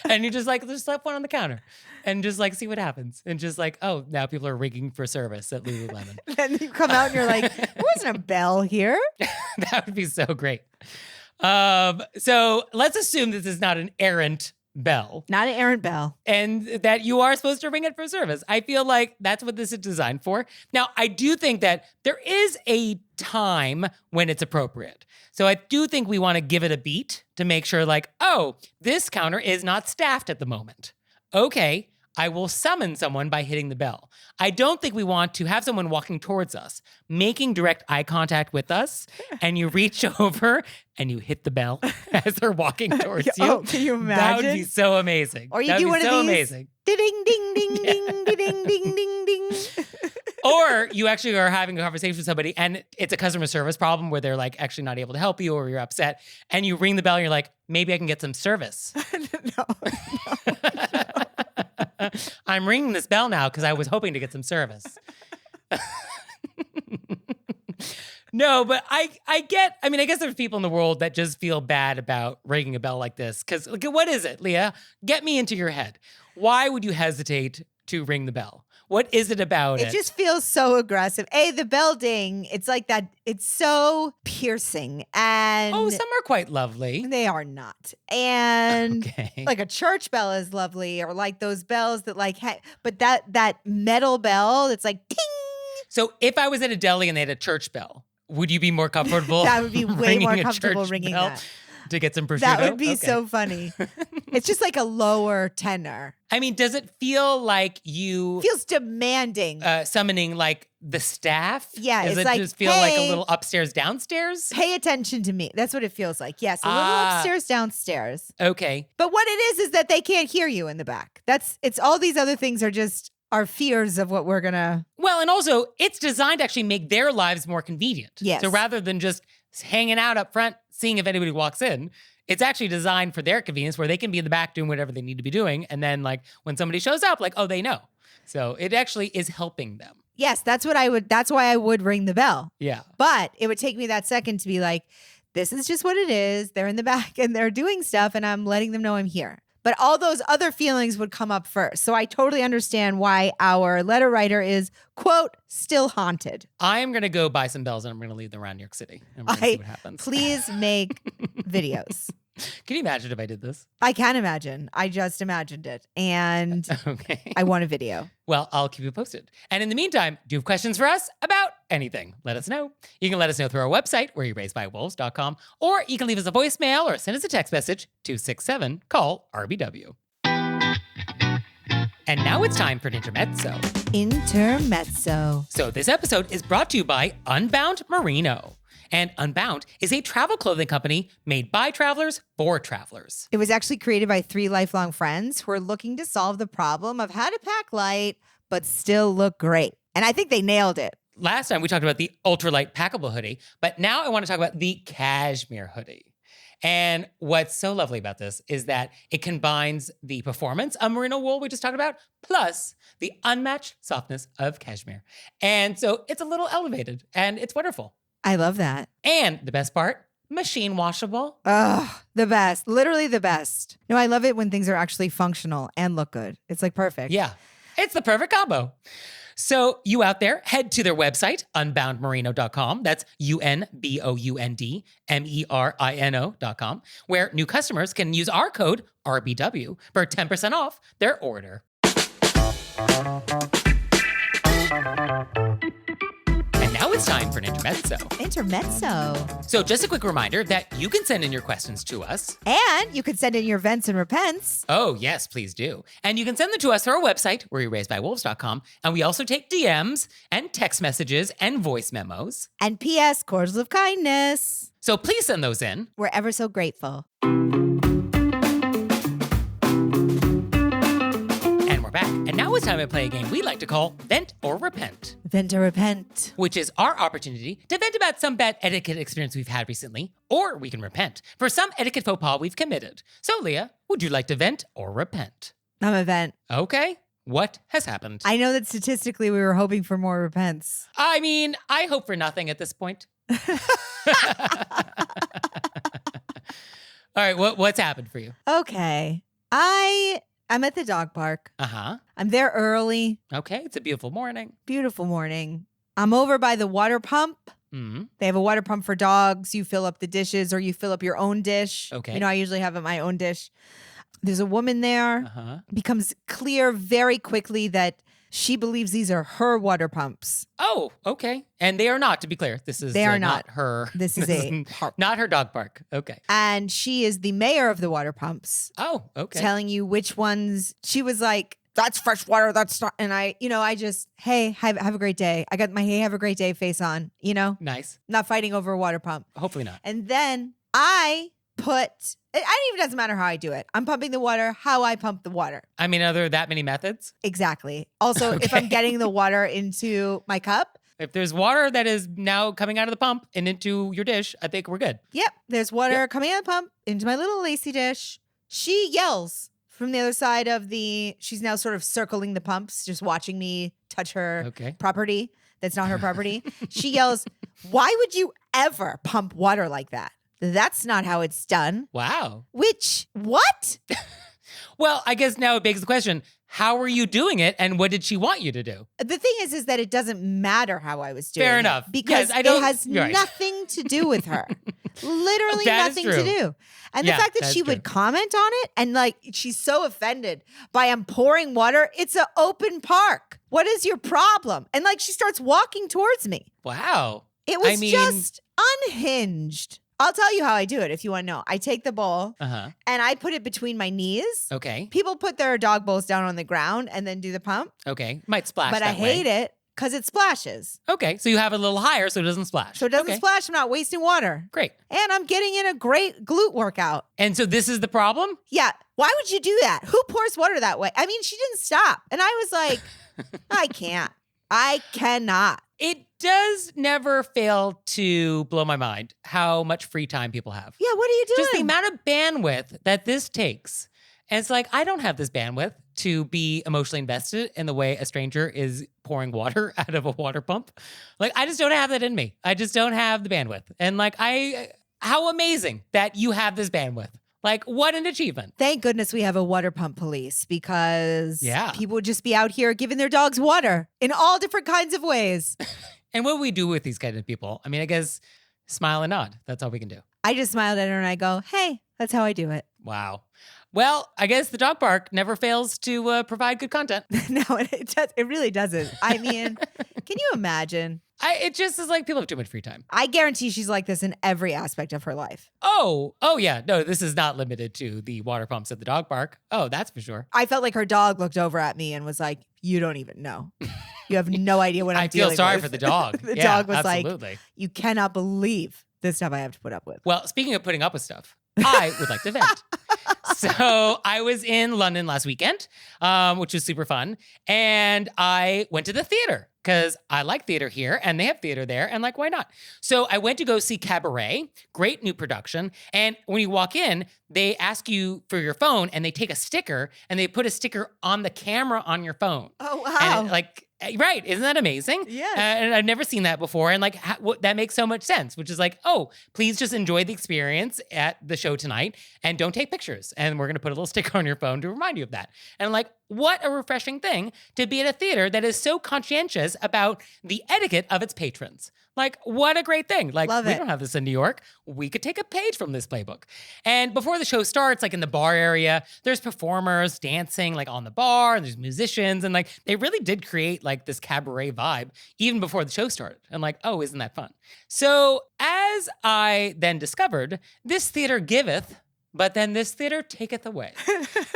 Speaker 1: And you just left one on the counter and just like see what happens. And just like, oh, now people are ringing for service at Lululemon.
Speaker 2: Then you come out and you're like, there wasn't a bell here.
Speaker 1: That would be so great. So let's assume this is not an errant bell.
Speaker 2: Not an errant bell.
Speaker 1: And that you are supposed to ring it for service. I feel like that's what this is designed for. Now, I do think that there is a time when it's appropriate. So I do think we want to give it a beat to make sure like, oh, this counter is not staffed at the moment. Okay, I will summon someone by hitting the bell. I don't think we want to have someone walking towards us, making direct eye contact with us, and you reach over and you hit the bell as they're walking towards you.
Speaker 2: Oh, can you imagine?
Speaker 1: That would be so amazing.
Speaker 2: Or you do one of these.
Speaker 1: Amazing.
Speaker 2: Ding, ding, ding, ding, ding, ding, ding, ding.
Speaker 1: Or you actually are having a conversation with somebody and it's a customer service problem where they're like actually not able to help you or you're upset and you ring the bell and you're like, maybe I can get some service.
Speaker 2: No.
Speaker 1: I'm ringing this bell now because I was hoping to get some service. No, but I guess there's people in the world that just feel bad about ringing a bell like this. Because what is it, Leah? Get me into your head. Why would you hesitate to ring the bell? What is it about it?
Speaker 2: It just feels so aggressive. The bell ding, it's like that. It's so piercing. And
Speaker 1: oh, some are quite lovely.
Speaker 2: They are not. And
Speaker 1: okay.
Speaker 2: Like a church bell is lovely, or like those bells that like, but that metal bell that's like ting.
Speaker 1: So if I was at a deli and they had a church bell, would you be more comfortable?
Speaker 2: That would be way more comfortable ringing that.
Speaker 1: To get some prosciutto?
Speaker 2: That would be so funny. It's just like a lower tenor.
Speaker 1: I mean, does it feel like you...
Speaker 2: Feels demanding.
Speaker 1: Summoning like the staff?
Speaker 2: Yeah.
Speaker 1: Does
Speaker 2: it's
Speaker 1: it
Speaker 2: like,
Speaker 1: just feel like a little upstairs, downstairs?
Speaker 2: Pay attention to me. That's what it feels like. Yes, a little upstairs, downstairs.
Speaker 1: Okay.
Speaker 2: But what it is that they can't hear you in the back. It's all these other things are just our fears of what we're going to...
Speaker 1: Well, and also it's designed to actually make their lives more convenient.
Speaker 2: Yes.
Speaker 1: So rather than just hanging out up front, seeing if anybody walks in, it's actually designed for their convenience where they can be in the back doing whatever they need to be doing. And then like when somebody shows up, like, oh, they know. So it actually is helping them.
Speaker 2: Yes, that's why I would ring the bell.
Speaker 1: Yeah.
Speaker 2: But it would take me that second to be like, this is just what it is. They're in the back and they're doing stuff and I'm letting them know I'm here. But all those other feelings would come up first. So I totally understand why our letter writer is, quote, still haunted.
Speaker 1: I'm going to go buy some bells and I'm going to leave them around New York City. And we're going to see what happens.
Speaker 2: Please make videos.
Speaker 1: Can you imagine if I did this?
Speaker 2: I can imagine. I just imagined it. And
Speaker 1: okay.
Speaker 2: I want a video.
Speaker 1: Well, I'll keep you posted. And in the meantime, do you have questions for us about anything? Let us know. You can let us know through our website, wereyouRaisedByWolves.com, or you can leave us a voicemail or send us a text message, 267-CALL-RBW. And now it's time for an intermezzo.
Speaker 2: Intermezzo.
Speaker 1: So this episode is brought to you by Unbound Merino. And Unbound is a travel clothing company made by travelers for travelers.
Speaker 2: It was actually created by 3 lifelong friends who are looking to solve the problem of how to pack light but still look great. And I think they nailed it.
Speaker 1: Last time we talked about the ultralight packable hoodie, but now I want to talk about the cashmere hoodie. And what's so lovely about this is that it combines the performance of merino wool we just talked about, plus the unmatched softness of cashmere. And so it's a little elevated and it's wonderful.
Speaker 2: I love that.
Speaker 1: And the best part, machine washable.
Speaker 2: Ugh, the best. Literally the best. No, I love it when things are actually functional and look good. It's like perfect.
Speaker 1: Yeah, it's the perfect combo. So you out there, head to their website, unboundmerino.com. That's UNBOUNDMERINO.com, where new customers can use our code RBW for 10% off their order. And now it's time for an intermezzo.
Speaker 2: Intermezzo.
Speaker 1: So just a quick reminder that you can send in your questions to us.
Speaker 2: And you can send in your vents and repents.
Speaker 1: Oh, yes, please do. And you can send them to us through our website, wereraisedbywolves.com. And we also take DMs and text messages and voice memos.
Speaker 2: And P.S. Cordials of kindness.
Speaker 1: So please send those in.
Speaker 2: We're ever so grateful.
Speaker 1: And we're back. And now it's time to play a game we like to call Vent or Repent,
Speaker 2: Vent or repent.
Speaker 1: which is our opportunity to vent about some bad etiquette experience we've had recently, or we can repent for some etiquette faux pas we've committed. So, Leah, would you like to vent or repent?
Speaker 2: I'm a vent.
Speaker 1: Okay. What has happened?
Speaker 2: I know that statistically we were hoping for more repents.
Speaker 1: I mean, I hope for nothing at this point. All right, what's happened for you?
Speaker 2: Okay. I'm at the dog park.
Speaker 1: Uh-huh.
Speaker 2: I'm there early.
Speaker 1: Okay, it's a beautiful morning.
Speaker 2: Beautiful morning. I'm over by the water pump.
Speaker 1: Mm-hmm.
Speaker 2: They have a water pump for dogs. You fill up the dishes or you fill up your own dish.
Speaker 1: Okay.
Speaker 2: You know, I usually have my own dish. There's a woman there.
Speaker 1: Uh-huh.
Speaker 2: Becomes clear very quickly that she believes these are her water pumps.
Speaker 1: Oh, okay. And they are not, to be clear. This is
Speaker 2: They are
Speaker 1: not
Speaker 2: not.
Speaker 1: her.
Speaker 2: This is a park.
Speaker 1: not her dog park. Okay.
Speaker 2: And she is the mayor of the water pumps,
Speaker 1: Oh, okay.
Speaker 2: telling you which ones. She was like, that's fresh water. That's not. And I just, hey, have a great day. I got my hey, have a great day face on,
Speaker 1: Nice.
Speaker 2: not fighting over a water pump.
Speaker 1: Hopefully not.
Speaker 2: And then I put, it even doesn't matter how I do it. I'm pumping the water, how I pump the water.
Speaker 1: I mean, are there that many methods?
Speaker 2: Exactly. Also, if I'm
Speaker 1: Okay.
Speaker 2: getting the water into my cup,
Speaker 1: If there's water that is now coming out of the pump and into your dish, I think we're good.
Speaker 2: yep, there's water
Speaker 1: Yep.
Speaker 2: coming out of the pump into my little lacy dish. She yells from the other side of she's now sort of circling the pumps, just watching me touch her
Speaker 1: Okay.
Speaker 2: property that's not her property. She yells, why would you ever pump water like that? That's not how it's done.
Speaker 1: Wow.
Speaker 2: What?
Speaker 1: Well, I guess now it begs the question, how are you doing it and what did she want you to do?
Speaker 2: The thing is that it doesn't matter how I was doing
Speaker 1: Fair
Speaker 2: it
Speaker 1: enough.
Speaker 2: because
Speaker 1: Yes, I don't-
Speaker 2: it has
Speaker 1: you're right.
Speaker 2: nothing to do with her. Literally
Speaker 1: That is
Speaker 2: nothing to
Speaker 1: true.
Speaker 2: do. And the
Speaker 1: Yeah,
Speaker 2: fact that
Speaker 1: that's
Speaker 2: she
Speaker 1: true.
Speaker 2: would comment on it and like she's so offended by I'm pouring water. It's an open park. What is your problem? And like she starts walking towards me.
Speaker 1: Wow.
Speaker 2: It was
Speaker 1: I mean-
Speaker 2: just unhinged. I'll tell you how I do it if you want to know. I take the bowl
Speaker 1: Uh-huh.
Speaker 2: and I put it between my knees.
Speaker 1: Okay.
Speaker 2: People put their dog bowls down on the ground and then do the pump.
Speaker 1: Okay. Might splash
Speaker 2: But I
Speaker 1: that way.
Speaker 2: hate it because it splashes.
Speaker 1: Okay. So you have it a little higher so it doesn't splash.
Speaker 2: So it doesn't
Speaker 1: Okay.
Speaker 2: splash. I'm not wasting water.
Speaker 1: Great.
Speaker 2: And I'm getting in a great glute workout.
Speaker 1: And so this is the problem?
Speaker 2: Yeah. Why would you do that? Who pours water that way? I mean, she didn't stop. And I was like, I can't. I cannot.
Speaker 1: It does never fail to blow my mind how much free time people have.
Speaker 2: Yeah, what are you doing?
Speaker 1: Just the amount of bandwidth that this takes. And it's like, I don't have this bandwidth to be emotionally invested in the way a stranger is pouring water out of a water pump. Like, I just don't have that in me. I just don't have the bandwidth. And like, how amazing that you have this bandwidth. Like, what an achievement.
Speaker 2: Thank goodness we have a water pump police because
Speaker 1: Yeah.
Speaker 2: people would just be out here giving their dogs water in all different kinds of ways.
Speaker 1: And what do we do with these kind of people? I mean, I guess smile and nod. That's all we can do.
Speaker 2: I just smiled at her and I go, hey, that's how I do it.
Speaker 1: Wow. Well, I guess the dog park never fails to provide good content.
Speaker 2: No, it really doesn't. I mean, can you imagine?
Speaker 1: It just is like people have too much free time.
Speaker 2: I guarantee she's like this in every aspect of her life.
Speaker 1: Oh yeah. No, this is not limited to the water pumps at the dog park. Oh, that's for sure.
Speaker 2: I felt like her dog looked over at me and was like, you don't even know. You have no idea what I'm
Speaker 1: I feel
Speaker 2: dealing
Speaker 1: sorry
Speaker 2: with."
Speaker 1: for the dog.
Speaker 2: The
Speaker 1: Yeah,
Speaker 2: dog was
Speaker 1: absolutely.
Speaker 2: like, you cannot believe the stuff I have to put up with.
Speaker 1: Well, speaking of putting up with stuff, I would like to vent. So I was in London last weekend, which was super fun. And I went to the theater because I like theater here and they have theater there. And like, why not? So I went to go see Cabaret, great new production. And when you walk in, they ask you for your phone and they take a sticker and they put a sticker on the camera on your phone.
Speaker 2: Oh, wow.
Speaker 1: And Right. Isn't that amazing?
Speaker 2: Yes.
Speaker 1: And I've never seen that before. And like, that makes so much sense, which is like, oh, please just enjoy the experience at the show tonight and don't take pictures. And we're going to put a little sticker on your phone to remind you of that. And I'm like, what a refreshing thing to be at a theater that is so conscientious about the etiquette of its patrons. Like, what a great thing. Like,
Speaker 2: Love
Speaker 1: we
Speaker 2: it.
Speaker 1: don't have this in New York. We could take a page from this playbook. And before the show starts, like in the bar area, there's performers dancing like on the bar, and there's musicians, and like they really did create like this cabaret vibe even before the show started. And like, oh, isn't that fun? So as I then discovered, this theater giveth, but then this theater taketh away.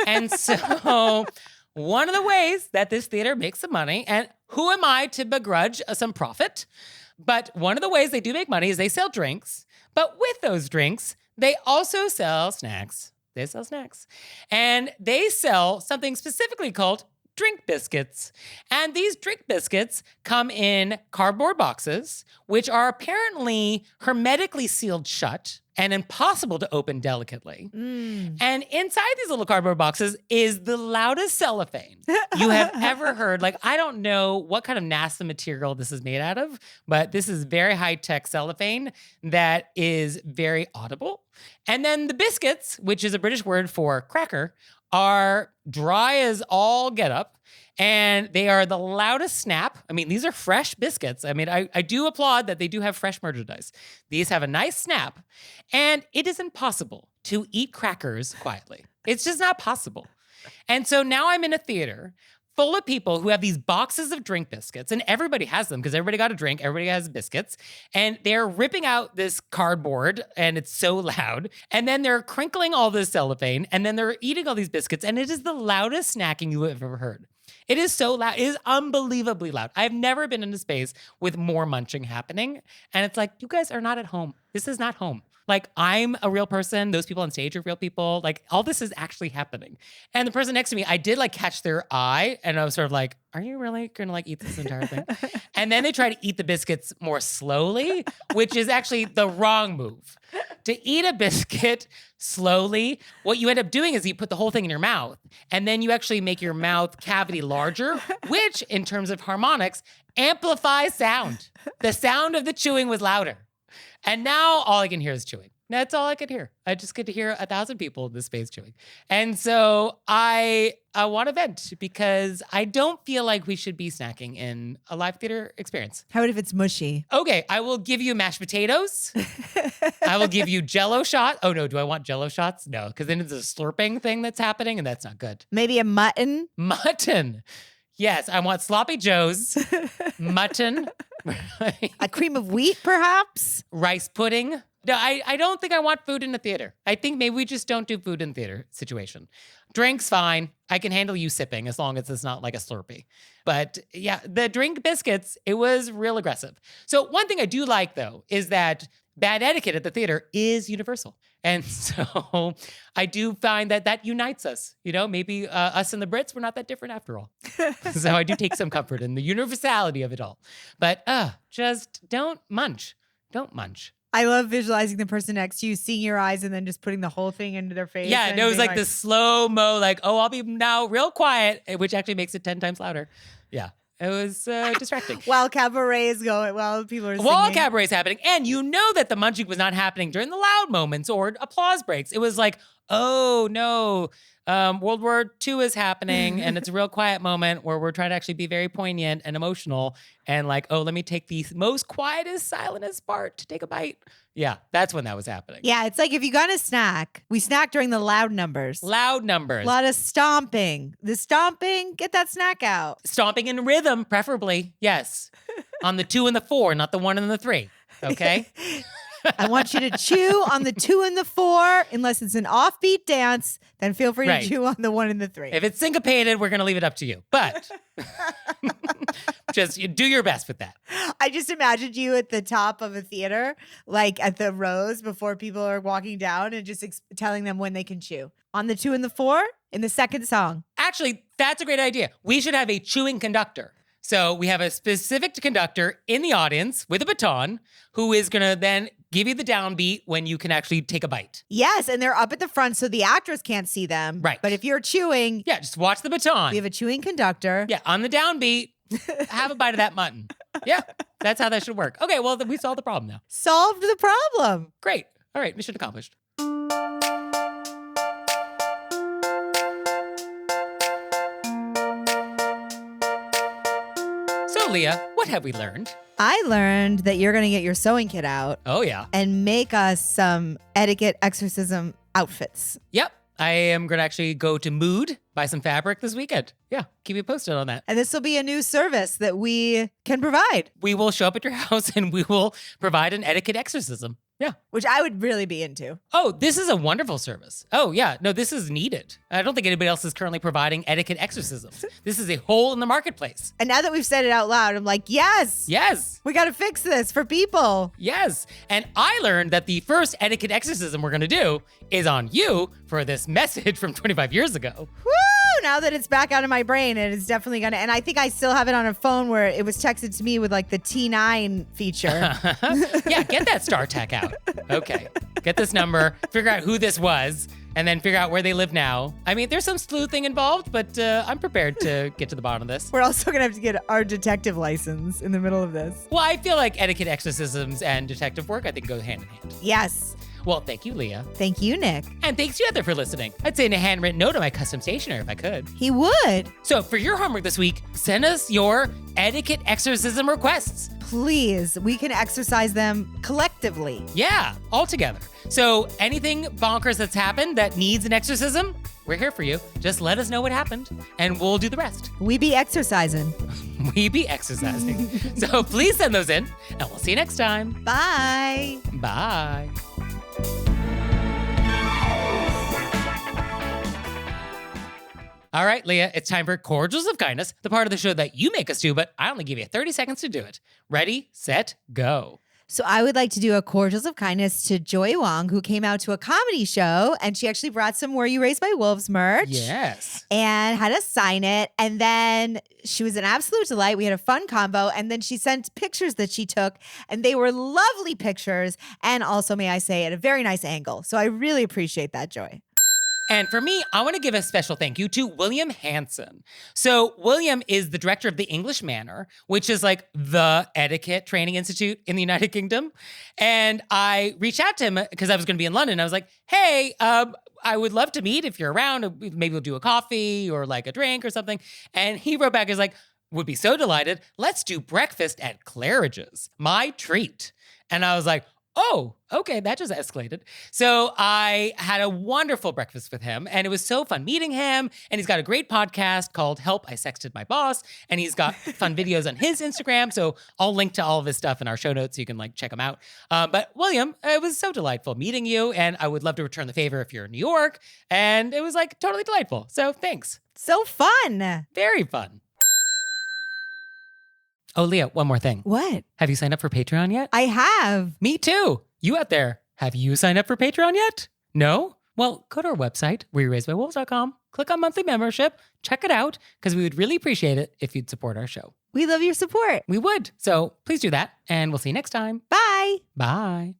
Speaker 1: And so one of the ways that this theater makes some money, and who am I to begrudge some profit? But one of the ways they do make money is they sell drinks. But with those drinks, they also sell snacks. They sell snacks. And they sell something specifically called drink biscuits. And these drink biscuits come in cardboard boxes, which are apparently hermetically sealed shut and impossible to open delicately. And inside these little cardboard boxes is the loudest cellophane you have ever heard. Like, I don't know what kind of NASA material this is made out of, but this is very high-tech cellophane that is very audible. And then the biscuits, which is a British word for cracker, are dry as all get up. And they are the loudest snap. I mean, these are fresh biscuits. I mean, I do applaud that they do have fresh merchandise. These have a nice snap. And it is impossible to eat crackers quietly. It's just not possible. And so now I'm in a theater full of people who have these boxes of drink biscuits, and everybody has them because everybody got a drink, everybody has biscuits, and they're ripping out this cardboard, and it's so loud, and then they're crinkling all this cellophane, and then they're eating all these biscuits, and it is the loudest snacking you have ever heard. It is so loud. It is unbelievably loud. I've never been in a space with more munching happening, and it's like, you guys are not at home. This is not home. Like, I'm a real person. Those people on stage are real people. Like, all this is actually happening. And the person next to me, I did like catch their eye, and I was sort of like, are you really gonna like eat this entire thing? And then they try to eat the biscuits more slowly, which is actually the wrong move. To eat a biscuit slowly, what you end up doing is you put the whole thing in your mouth, and then you actually make your mouth cavity larger, which in terms of harmonics, amplifies sound. The sound of the chewing was louder. And now all I can hear is chewing. That's all I could hear. I just get to hear 1,000 people in this space chewing. And so I want to vent because I don't feel like we should be snacking in a live theater experience.
Speaker 2: How about if it's mushy?
Speaker 1: Okay, I will give you mashed potatoes. I will give you Jell-O shot. Oh no, do I want Jell-O shots? No, because then it's a slurping thing that's happening, and that's not good.
Speaker 2: Maybe a mutton?
Speaker 1: Mutton. Yes, I want sloppy joes, mutton.
Speaker 2: A cream of wheat, perhaps?
Speaker 1: Rice pudding. No, I don't think I want food in the theater. I think maybe we just don't do food in theater situation. Drinks, fine. I can handle you sipping as long as it's not like a Slurpee. But yeah, the drink biscuits, it was real aggressive. So one thing I do like, though, is that bad etiquette at the theater is universal. And so I do find that that unites us. You know, maybe us and the Brits, we're not that different after all. So I do take some comfort in the universality of it all. But just don't munch. Don't munch.
Speaker 2: I love visualizing the person next to you, seeing your eyes, and then just putting the whole thing into their face.
Speaker 1: Yeah,
Speaker 2: and
Speaker 1: it was
Speaker 2: being
Speaker 1: like the slow-mo, like, oh, I'll be now real quiet, which actually makes it 10 times louder. Yeah, it was distracting.
Speaker 2: While cabaret is going, while people are singing.
Speaker 1: While cabaret is happening, and you know that the munching was not happening during the loud moments or applause breaks. It was like, oh, no, World War II is happening, and it's a real quiet moment where we're trying to actually be very poignant and emotional, and like, oh, let me take the most quietest, silentest part to take a bite. Yeah, that's when that was happening.
Speaker 2: Yeah, it's like if you're going to snack, we snack during the loud numbers.
Speaker 1: Loud numbers.
Speaker 2: A lot of stomping. The stomping, get that snack out.
Speaker 1: Stomping in rhythm, preferably. Yes. On the 2 and the 4, not the 1 and the 3. Okay?
Speaker 2: I want you to chew on the 2 and the 4. Unless it's an offbeat dance, then feel free
Speaker 1: Right.
Speaker 2: to chew on the 1 and the 3.
Speaker 1: If it's syncopated, we're going to leave it up to you. But just you do your best with that.
Speaker 2: I just imagined you at the top of a theater, like at the rows before people are walking down, and just telling them when they can chew. On the 2 and the 4, in the second song.
Speaker 1: Actually, that's a great idea. We should have a chewing conductor. So we have a specific conductor in the audience with a baton who is going to then give you the downbeat when you can actually take a bite.
Speaker 2: Yes, and they're up at the front so the actors can't see them.
Speaker 1: Right.
Speaker 2: But if you're chewing,
Speaker 1: Yeah, just watch the baton.
Speaker 2: we have a chewing conductor.
Speaker 1: Yeah, on the downbeat, have a bite of that mutton. Yeah, that's how that should work. Okay, well, then we solved the problem now.
Speaker 2: Solved the problem.
Speaker 1: Great. All right, mission accomplished. So, Leah, what have we learned?
Speaker 2: I learned that you're going to get your sewing kit out
Speaker 1: Oh, yeah.
Speaker 2: and make us some etiquette exorcism outfits.
Speaker 1: Yep. I am going to actually go to Mood, buy some fabric this weekend. Yeah, keep you posted on that.
Speaker 2: And this will be a new service that we can provide,
Speaker 1: We will show up at your house and we will provide an etiquette exorcism. Yeah.
Speaker 2: which I would really be into.
Speaker 1: Oh, this is a wonderful service. Oh, yeah. No, this is needed. I don't think anybody else is currently providing etiquette exorcisms. This is a hole in the marketplace.
Speaker 2: And now that we've said it out loud, I'm like, yes,
Speaker 1: Yes.
Speaker 2: we got to fix this for people.
Speaker 1: Yes. And I learned that the first etiquette exorcism we're going to do is on you for this message from 25 years ago.
Speaker 2: Woo! Now that it's back out of my brain, it is definitely going to. And I think I still have it on a phone where it was texted to me with like the T9 feature.
Speaker 1: Yeah, get that Star Tech out. Okay. Get this number, figure out who this was, and then figure out where they live now. I mean, there's some sleuthing involved, but I'm prepared to get to the bottom of this.
Speaker 2: We're also going to have to get our detective license in the middle of this.
Speaker 1: Well, I feel like etiquette exorcisms and detective work, I think, go hand in hand.
Speaker 2: Yes.
Speaker 1: Well, thank you, Leah.
Speaker 2: Thank you, Nick.
Speaker 1: And thanks you out there for listening. I'd say in a handwritten note on my custom stationer if I could.
Speaker 2: He would.
Speaker 1: So for your homework this week, send us your etiquette exorcism requests.
Speaker 2: Please, we can exercise them collectively.
Speaker 1: Yeah, all together. So anything bonkers that's happened that needs an exorcism, we're here for you. Just let us know what happened and we'll do the rest.
Speaker 2: We be exercising.
Speaker 1: We be exercising. So please send those in and we'll see you next time.
Speaker 2: Bye.
Speaker 1: Bye. All right, Leah, it's time for Cordials of Kindness, the part of the show that you make us do, but I only give you 30 seconds to do it. Ready, set, go.
Speaker 2: So I would like to do a cordials of kindness to Joy Wong, who came out to a comedy show, and she actually brought some Were You Raised by Wolves merch.
Speaker 1: Yes.
Speaker 2: And had us sign it. And then she was an absolute delight. We had a fun combo. And then she sent pictures that she took, and they were lovely pictures. And also, may I say, at a very nice angle. So I really appreciate that, Joy.
Speaker 1: And for me, I want to give a special thank you to William Hanson. So William is the director of the English Manor, which is like the etiquette training institute in the United Kingdom. And I reached out to him because I was going to be in London. I was like, hey, I would love to meet if you're around. Maybe we'll do a coffee or like a drink or something. And he wrote back, he's like, would be so delighted. Let's do breakfast at Claridge's. My treat. And I was like, oh, okay, that just escalated. So I had a wonderful breakfast with him, and it was so fun meeting him. And he's got a great podcast called Help, I Sexted My Boss, and he's got fun videos on his Instagram. So I'll link to all of his stuff in our show notes so you can like check him out. But William, it was so delightful meeting you, and I would love to return the favor if you're in New York. And it was like totally delightful. So thanks.
Speaker 2: So fun.
Speaker 1: Very fun. Oh, Leah, one more thing.
Speaker 2: What?
Speaker 1: Have you signed up for Patreon yet?
Speaker 2: I have.
Speaker 1: Me too. You out there, have you signed up for Patreon yet? No? Well, go to our website, wereraisedbywolves.com, click on monthly membership, check it out, because we would really appreciate it if you'd support our show.
Speaker 2: We love your support.
Speaker 1: We would. So please do that, and we'll see you next time.
Speaker 2: Bye.
Speaker 1: Bye.